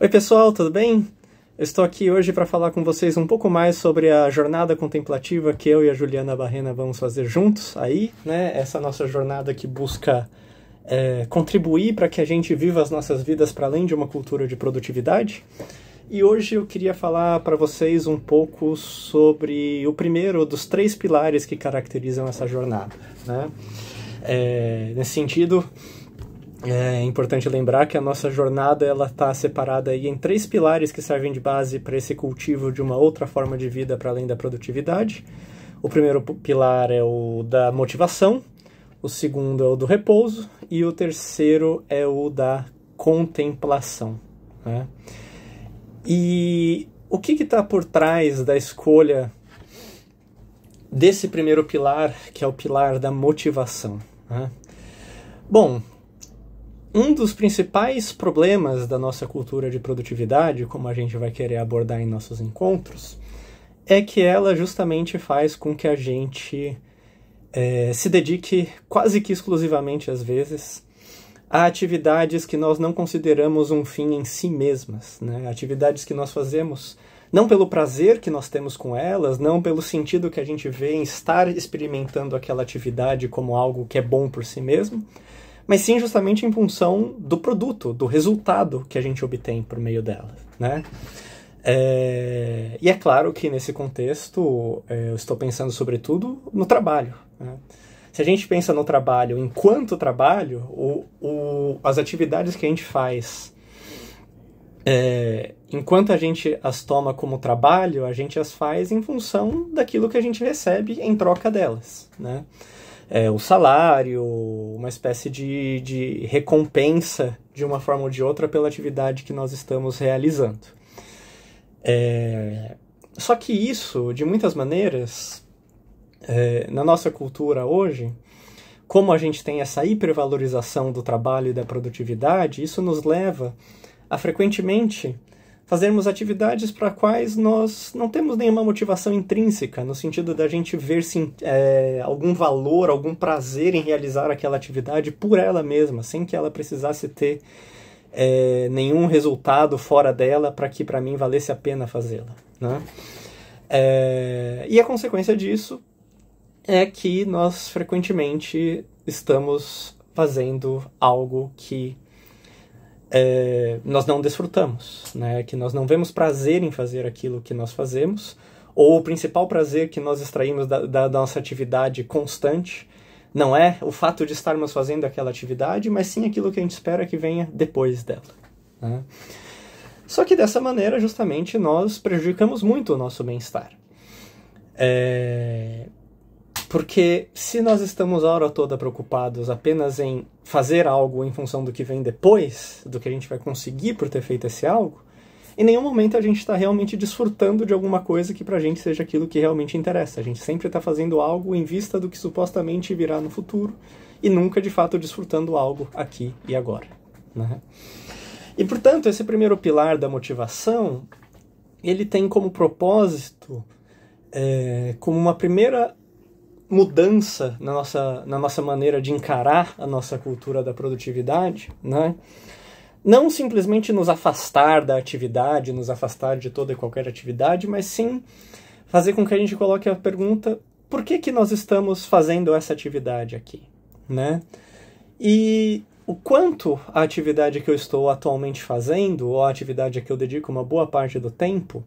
Oi pessoal, tudo bem? Eu estou aqui hoje para falar com vocês um pouco mais sobre a jornada contemplativa que eu e a Juliana Barrena vamos fazer juntos aí, né? Essa nossa jornada que busca contribuir para que a gente viva as nossas vidas para além de uma cultura de produtividade. E hoje eu queria falar para vocês um pouco sobre o primeiro dos 3 pilares que caracterizam essa jornada, né? Nesse sentido, é importante lembrar que a nossa jornada está separada aí em 3 pilares que servem de base para esse cultivo de uma outra forma de vida para além da produtividade. O primeiro pilar é o da motivação, o segundo é o do repouso e o terceiro é o da contemplação, né? E o que está por trás da escolha desse primeiro pilar, que é o pilar da motivação, né? Bom, um dos principais problemas da nossa cultura de produtividade, como a gente vai querer abordar em nossos encontros, é que ela justamente faz com que a gente se dedique quase que exclusivamente, às vezes, a atividades que nós não consideramos um fim em si mesmas, né? Atividades que nós fazemos não pelo prazer que nós temos com elas, não pelo sentido que a gente vê em estar experimentando aquela atividade como algo que é bom por si mesmo, mas sim justamente em função do produto, do resultado que a gente obtém por meio dela, né? E é claro que nesse contexto eu estou pensando sobretudo no trabalho, né? Se a gente pensa no trabalho enquanto trabalho, as atividades que a gente faz, enquanto a gente as toma como trabalho, a gente as faz em função daquilo que a gente recebe em troca delas, né? O salário, uma espécie de recompensa de uma forma ou de outra pela atividade que nós estamos realizando. Só que isso, de muitas maneiras, na nossa cultura hoje, como a gente tem essa hipervalorização do trabalho e da produtividade, isso nos leva a frequentemente fazermos atividades para as quais nós não temos nenhuma motivação intrínseca, no sentido da gente ver algum valor, algum prazer em realizar aquela atividade por ela mesma, sem que ela precisasse ter nenhum resultado fora dela para que para mim valesse a pena fazê-la, né? E a consequência disso é que nós frequentemente estamos fazendo algo que nós não desfrutamos, né? Que nós não vemos prazer em fazer aquilo que nós fazemos, ou o principal prazer que nós extraímos da nossa atividade constante não é o fato de estarmos fazendo aquela atividade, mas sim aquilo que a gente espera que venha depois dela, né? Só que dessa maneira, justamente, nós prejudicamos muito o nosso bem-estar. Porque se nós estamos a hora toda preocupados apenas em fazer algo em função do que vem depois, do que a gente vai conseguir por ter feito esse algo, em nenhum momento a gente está realmente desfrutando de alguma coisa que pra gente seja aquilo que realmente interessa. A gente sempre está fazendo algo em vista do que supostamente virá no futuro e nunca de fato desfrutando algo aqui e agora, né? E portanto, esse primeiro pilar da motivação, ele tem como propósito, como uma primeira mudança na nossa maneira de encarar a nossa cultura da produtividade, né? Não simplesmente nos afastar da atividade, nos afastar de toda e qualquer atividade, mas sim fazer com que a gente coloque a pergunta: por que nós estamos fazendo essa atividade aqui, né? E o quanto a atividade que eu estou atualmente fazendo, ou a atividade a que eu dedico uma boa parte do tempo,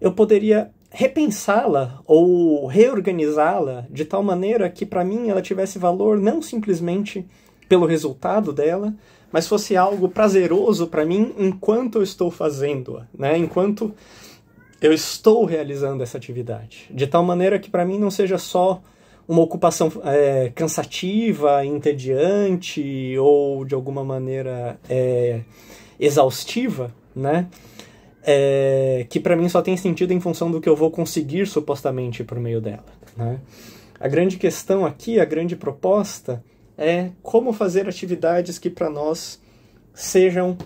eu poderia repensá-la ou reorganizá-la de tal maneira que para mim ela tivesse valor não simplesmente pelo resultado dela, mas fosse algo prazeroso para mim enquanto eu estou fazendo-a, né? Enquanto eu estou realizando essa atividade. De tal maneira que para mim não seja só uma ocupação cansativa, entediante ou de alguma maneira exaustiva, né? Que para mim só tem sentido em função do que eu vou conseguir supostamente por meio dela, né? A grande questão aqui, a grande proposta é como fazer atividades que para nós sejam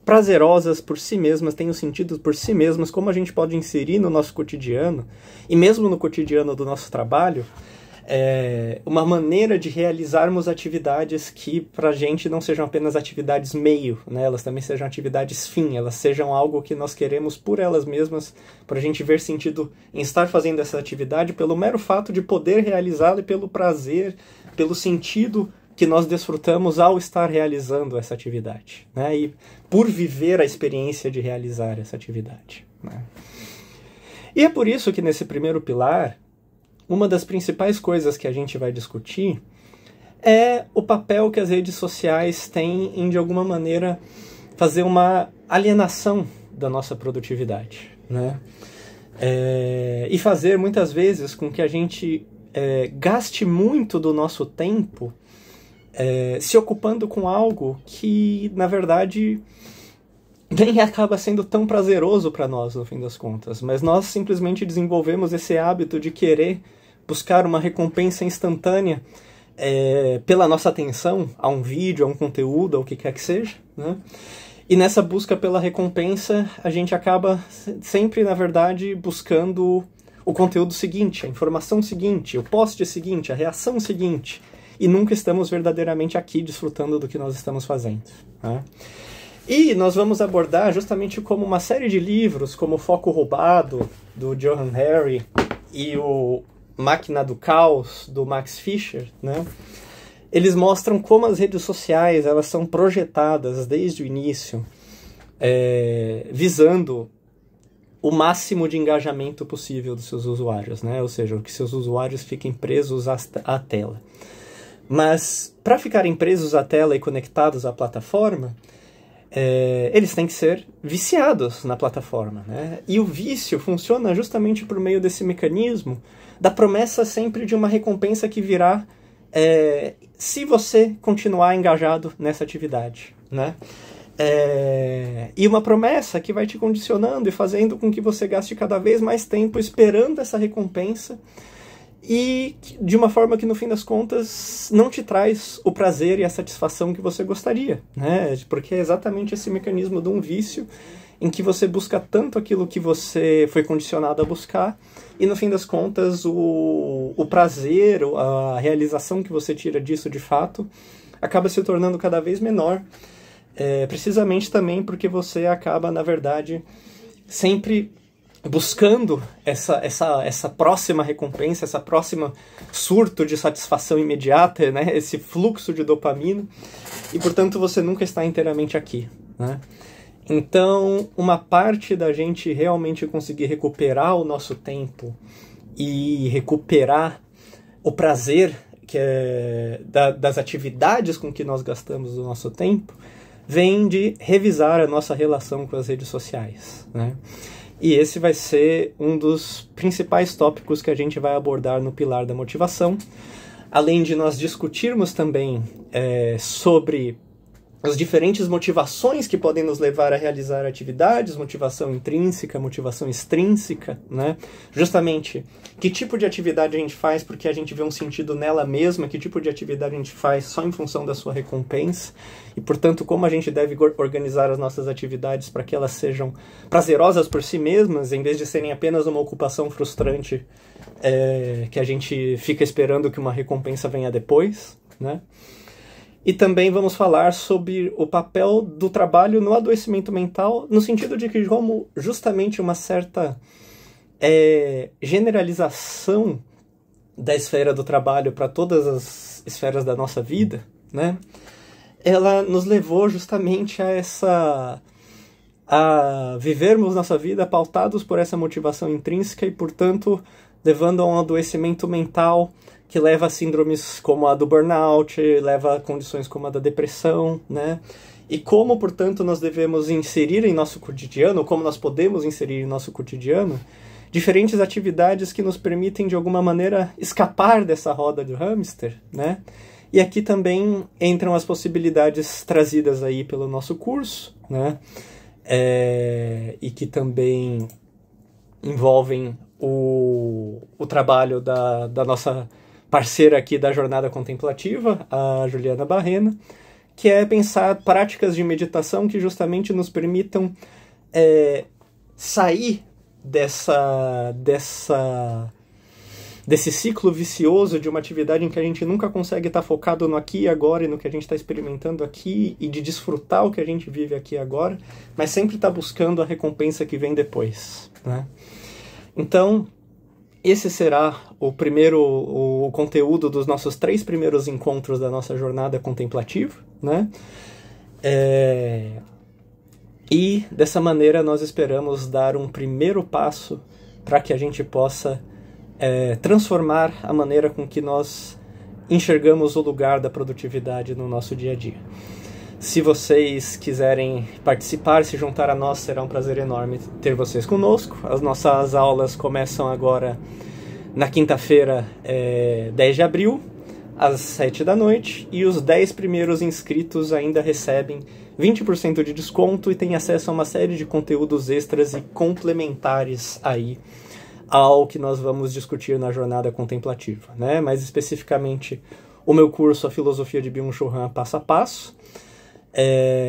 prazerosas por si mesmas, tenham sentido por si mesmas, como a gente pode inserir no nosso cotidiano, e mesmo no cotidiano do nosso trabalho, uma maneira de realizarmos atividades que para a gente não sejam apenas atividades meio, né? Elas também sejam atividades fim, elas sejam algo que nós queremos por elas mesmas, para a gente ver sentido em estar fazendo essa atividade pelo mero fato de poder realizá-la e pelo prazer, pelo sentido que nós desfrutamos ao estar realizando essa atividade, né? E por viver a experiência de realizar essa atividade, né? E é por isso que nesse primeiro pilar, uma das principais coisas que a gente vai discutir é o papel que as redes sociais têm em, de alguma maneira, fazer uma alienação da nossa produtividade, né? E fazer, muitas vezes, com que a gente gaste muito do nosso tempo se ocupando com algo que, na verdade, nem acaba sendo tão prazeroso para nós, no fim das contas. Mas nós simplesmente desenvolvemos esse hábito de querer buscar uma recompensa instantânea pela nossa atenção a um vídeo, a um conteúdo, ao que quer que seja, né? E nessa busca pela recompensa, a gente acaba sempre, na verdade, buscando o conteúdo seguinte, a informação seguinte, o post seguinte, a reação seguinte, e nunca estamos verdadeiramente aqui desfrutando do que nós estamos fazendo, né? E nós vamos abordar justamente como uma série de livros, como O Foco Roubado, do Johann Hari, e o Máquina do Caos, do Max Fischer, né? Eles mostram como as redes sociais elas são projetadas desde o início, visando o máximo de engajamento possível dos seus usuários, né? Ou seja, que seus usuários fiquem presos à tela. Mas, para ficarem presos à tela e conectados à plataforma, eles têm que ser viciados na plataforma, né? E o vício funciona justamente por meio desse mecanismo da promessa sempre de uma recompensa que virá se você continuar engajado nessa atividade, né? E uma promessa que vai te condicionando e fazendo com que você gaste cada vez mais tempo esperando essa recompensa e de uma forma que, no fim das contas, não te traz o prazer e a satisfação que você gostaria, né? Porque é exatamente esse mecanismo de um vício em que você busca tanto aquilo que você foi condicionado a buscar e, no fim das contas, o prazer, a realização que você tira disso de fato, acaba se tornando cada vez menor, precisamente também porque você acaba, na verdade, sempre buscando essa próxima recompensa, essa próxima surto de satisfação imediata, né? Esse fluxo de dopamina, e, portanto, você nunca está inteiramente aqui, né? Então, uma parte da gente realmente conseguir recuperar o nosso tempo e recuperar o prazer das atividades com que nós gastamos o nosso tempo vem de revisar a nossa relação com as redes sociais, né? E esse vai ser um dos principais tópicos que a gente vai abordar no pilar da motivação, além de nós discutirmos também sobre as diferentes motivações que podem nos levar a realizar atividades, motivação intrínseca, motivação extrínseca, né? Justamente, que tipo de atividade a gente faz porque a gente vê um sentido nela mesma, que tipo de atividade a gente faz só em função da sua recompensa, e, portanto, como a gente deve organizar as nossas atividades para que elas sejam prazerosas por si mesmas, em vez de serem apenas uma ocupação frustrante que a gente fica esperando que uma recompensa venha depois, né? E também vamos falar sobre o papel do trabalho no adoecimento mental, no sentido de que, como justamente uma certa generalização da esfera do trabalho para todas as esferas da nossa vida, né? Ela nos levou justamente a vivermos nossa vida pautados por essa motivação intrínseca e, portanto, levando a um adoecimento mental que leva a síndromes como a do burnout, leva a condições como a da depressão, né? E como, portanto, nós devemos inserir em nosso cotidiano, como nós podemos inserir em nosso cotidiano, diferentes atividades que nos permitem, de alguma maneira, escapar dessa roda do hamster, né? E aqui também entram as possibilidades trazidas aí pelo nosso curso, né? E que também envolvem o trabalho da nossa parceira aqui da Jornada Contemplativa, a Juliana Barrena, que é pensar práticas de meditação que justamente nos permitam sair dessa desse ciclo vicioso de uma atividade em que a gente nunca consegue estar focado no aqui e agora e no que a gente está experimentando aqui e de desfrutar o que a gente vive aqui e agora, mas sempre está buscando a recompensa que vem depois, né? Então, esse será o conteúdo dos nossos 3 primeiros encontros da nossa jornada contemplativa, né? E dessa maneira nós esperamos dar um primeiro passo para que a gente possa transformar a maneira com que nós enxergamos o lugar da produtividade no nosso dia a dia. Se vocês quiserem participar, se juntar a nós, será um prazer enorme ter vocês conosco. As nossas aulas começam agora na quinta-feira, 10 de abril, às 7 da noite, e os 10 primeiros inscritos ainda recebem 20% de desconto e têm acesso a uma série de conteúdos extras e complementares aí ao que nós vamos discutir na jornada contemplativa, né? Mais especificamente, o meu curso A Filosofia de Byung-Chul Han Passo a Passo,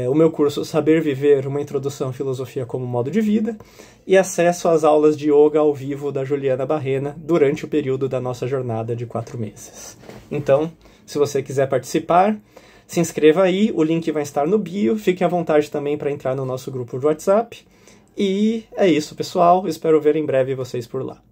o meu curso Saber Viver, uma introdução à filosofia como modo de vida, e acesso às aulas de yoga ao vivo da Juliana Barrena durante o período da nossa jornada de 4 meses. Então, se você quiser participar, se inscreva aí, o link vai estar no bio, fique à vontade também para entrar no nosso grupo de WhatsApp. E é isso, pessoal. Espero ver em breve vocês por lá.